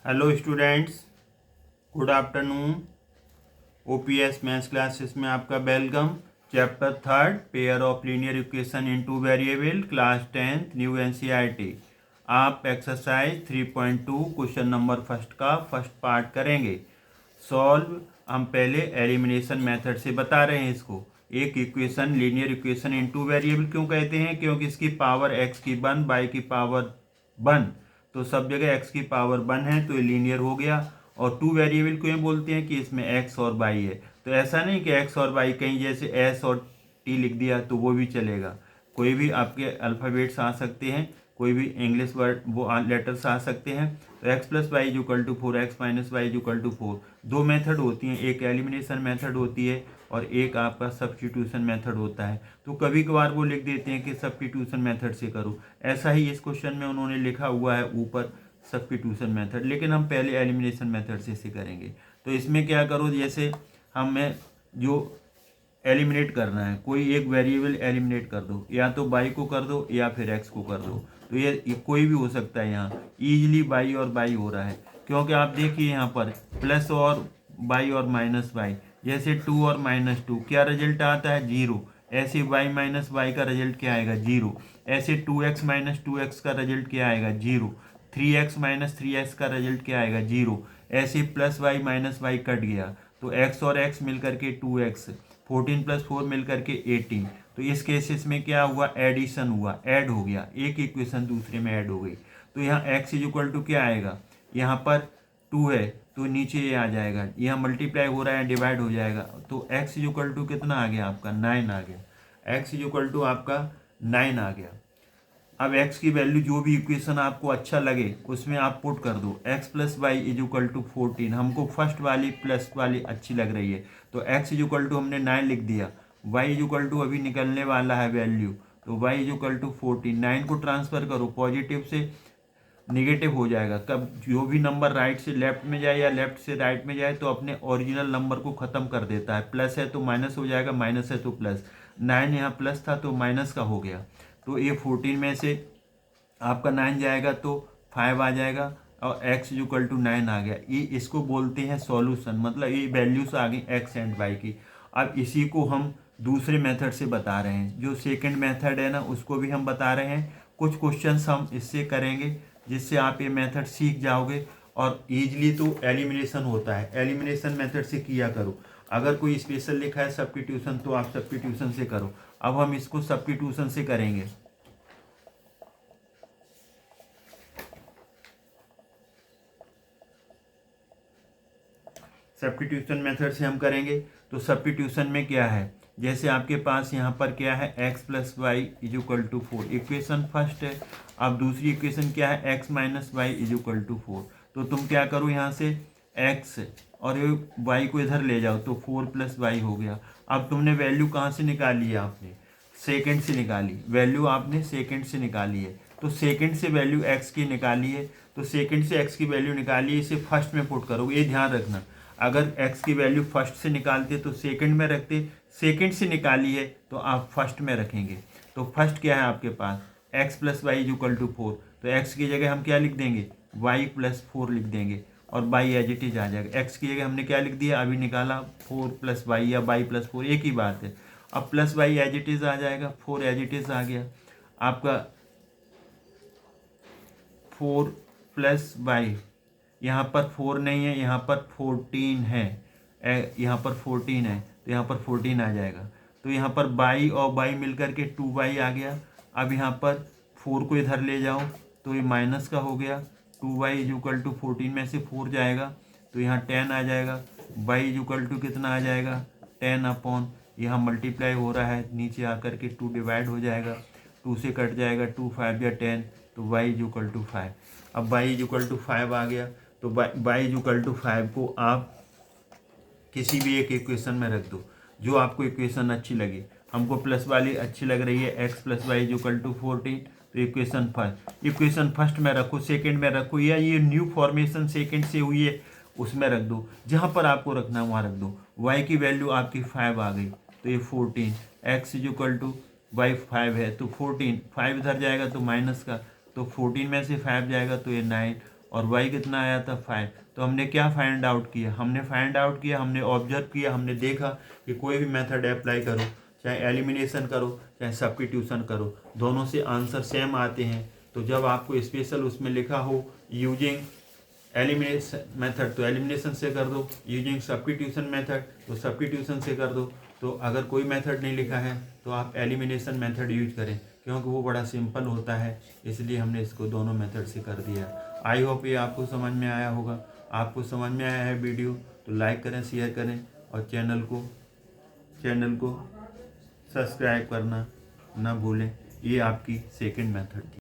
Hello students, good afternoon. OPS maths classes में आपका welcome. Chapter third, pair of linear equation in two variable, class 10th, new NCERT. आप exercise 3.2 question number first का first part करेंगे solve. हम पहले elimination method से बता रहे हैं इसको। एक equation linear equation in two variable क्यों कहते हैं? क्योंकि इसकी पावर एक्स की 1, वाई की पावर 1, तो सब जगह x की पावर 1 है तो ये लीनियर हो गया। और टू वेरिएबल क्यों बोलते हैं कि इसमें x और y है। तो ऐसा नहीं कि x और y कहीं जैसे s और t लिख दिया तो वो भी चलेगा। कोई भी आपके अल्फ़ाबेट्स आ सकते हैं, कोई भी इंग्लिश वर्ड वो लेटर्स आ सकते हैं। तो x plus Y equal to 4, X minus Y equal to 4। दो मेथड होती हैं, एक एलिमिनेशन मेथड होती है और एक आपका सब्स्टिट्यूशन मेथड होता है। तो कभी कभार वो लिख देते हैं कि सब्स्टिट्यूशन मेथड से करो। ऐसा ही इस क्वेश्चन में उन्होंने लिखा हुआ है ऊपर सब्स्टिट्यूशन मेथड, लेकिन हम पहले एलिमिनेशन मेथड से करेंगे। तो इसमें क्या करो, जैसे हमें जो एलिमिनेट करना है, कोई एक वेरिएबल एलिमिनेट कर दो, या तो बाई को कर दो या फिर एक्स को कर दो। तो ये कोई भी हो सकता है। यहाँ ईजिली बाई और बाई हो रहा है, क्योंकि आप देखिए यहाँ पर प्लस और बाई और माइनस बाई, जैसे 2 और -2 क्या रिजल्ट आता है? 0। ऐसे y माइनस वाई का रिजल्ट क्या आएगा? 0। ऐसे 2x माइनस 2x का रिजल्ट क्या आएगा? 0। 3x माइनस 3x का रिजल्ट क्या आएगा? 0। ऐसे प्लस वाई माइनस वाई कट गया तो x और x मिलकर के 2x, 14 प्लस 4 मिलकर के 18। तो इस केसेस में क्या हुआ? एडिशन हुआ, ऐड हो गया, एक इक्वेशन दूसरे में ऐड हो गई। तो यहाँ x इज इक्वल टू क्या आएगा? यहाँ पर 2 है तो नीचे ये आ जाएगा, यहाँ मल्टीप्लाई हो रहा है, डिवाइड हो जाएगा। तो x इज इक्वल टू कितना आ गया आपका? 9 आ गया। x इज इक्वल टू आपका 9 आ गया। अब x की वैल्यू जो भी इक्वेशन आपको अच्छा लगे उसमें आप पुट कर दो। x plus Y is equal to 14, हमको फर्स्ट वाली प्लस वाली अच्छी लग रही है तो x इज इक्वल टू हमने 9 लिख दिया। y इज इक्वल टू अभी निकलने वाला है वैल्यू, तो y इज इक्वल टू 14। 9 को ट्रांसफर करो, पॉजिटिव से निगेटिव हो जाएगा। कब जो भी नंबर राइट से लेफ्ट में जाए या लेफ्ट से राइट में जाए तो अपने ओरिजिनल नंबर को ख़त्म कर देता है। प्लस है तो माइनस हो जाएगा, माइनस है तो प्लस। 9 यहाँ प्लस था तो माइनस का हो गया, तो ये 14 में से आपका 9 जाएगा तो 5 आ जाएगा और x इक्वल टू 9 आ गया। ये इसको बोलते हैं सॉल्यूशन, मतलब ये वैल्यूज आ गई x एंड y की। अब इसी को हम दूसरे मेथड से बता रहे हैं, जो सेकंड मेथड है ना उसको भी हम बता रहे हैं। कुछ क्वेश्चंस हम इससे करेंगे जिससे आप ये मेथड सीख जाओगे और ईजिली तो एलिमिनेशन होता है, एलिमिनेशन मेथड से किया करो। अगर कोई स्पेशल लिखा है सब्स्टिट्यूशन तो आप सब्स्टिट्यूशन से करो। अब हम इसको सब्स्टिट्यूशन से करेंगे। सब्स्टिट्यूशन मेथड से हम करेंगे। तो सब्स्टिट्यूशन में क्या है, जैसे आपके पास यहाँ पर क्या है? x plus Y is equal to 4, equation first है। अब दूसरी इक्वेशन क्या है? x minus Y is equal to 4। तो तुम क्या करो, यहाँ से x और y को इधर ले जाओ तो 4 प्लस वाई हो गया। अब तुमने वैल्यू कहाँ से निकाली है? आपने सेकेंड से निकाली, वैल्यू आपने सेकेंड से निकाली है। तो सेकेंड से वैल्यू x की निकाली है, तो सेकेंड से x की वैल्यू निकाली है, इसे फर्स्ट में पुट करोगे। ये ध्यान रखना, अगर x की वैल्यू फर्स्ट से निकालते तो सेकंड में रखते, सेकंड से निकाली है तो आप फर्स्ट में रखेंगे। तो फर्स्ट क्या है आपके पास? x plus Y is equal to 4, तो x की जगह हम क्या लिख देंगे? y प्लस 4 लिख देंगे और y एज इट इज आ जाएगा। x की जगह हमने क्या लिख दिया? अभी निकाला 4 प्लस वाई या y प्लस 4, एक ही बात है। अब plus Y as it is आ जाएगा, 4 एज इट इज आ गया आपका। 4 प्लस वाई, यहाँ पर 4 नहीं है, यहाँ पर 14 है, यहाँ पर 14 है तो यहाँ पर 14 आ जाएगा। तो यहाँ पर बाई और बाई मिलकर के 2y आ गया। अब यहाँ पर 4 को इधर ले जाओ तो ये माइनस का हो गया। 2y इज इक्वल टू 14 में से 4 जाएगा तो यहाँ 10 आ जाएगा। y इज इक्वल टू कितना आ जाएगा? 10 अपॉन, यहाँ मल्टीप्लाई हो रहा है, नीचे आकर के 2 डिवाइड हो जाएगा, 2 से कट जाएगा, 2 5 या 10, तो y इज इक्वल टू 5। अब y इज इक्वल टू 5 आ गया तो y इज इक्वल टू 5 को आप किसी भी एक इक्वेशन में रख दो, जो आपको इक्वेशन अच्छी लगे। हमको प्लस वाली अच्छी लग रही है, x plus Y is equal to 14, तो इक्वेशन फर्स्ट में रखो, सेकंड में रखो, या ये न्यू फॉर्मेशन सेकंड से हुई है उसमें रख दो, जहाँ पर आपको रखना है वहाँ रख दो। y की वैल्यू आपकी 5 आ गई तो ये 14, x is equal to Y 5 है तो 14, 5 इधर जाएगा तो माइनस का, तो 14 में से 5 जाएगा तो ये 9 और y कितना आया था 5। तो हमने क्या फाइंड आउट किया, हमने ऑब्जर्व किया, हमने देखा कि कोई भी मेथड अप्लाई करो, चाहे एलिमिनेशन करो चाहे सब्स्टिट्यूशन करो, दोनों से आंसर सेम आते हैं। तो जब आपको स्पेशल उसमें लिखा हो यूजिंग एलिमिनेशन मेथड तो एलिमिनेशन से कर दो, यूजिंग सब्स्टिट्यूशन मेथड तो सब्स्टिट्यूशन से कर दो। तो अगर कोई मेथड नहीं लिखा है तो आप एलिमिनेशन मेथड यूज करें, क्योंकि वो बड़ा सिंपल होता है, इसलिए हमने इसको दोनों मेथड से कर दिया। आई होप ये आपको समझ में आया होगा। आपको समझ में आया है वीडियो तो लाइक करें, शेयर करें और चैनल को सब्सक्राइब करना ना भूलें। ये आपकी सेकंड मेथड थी।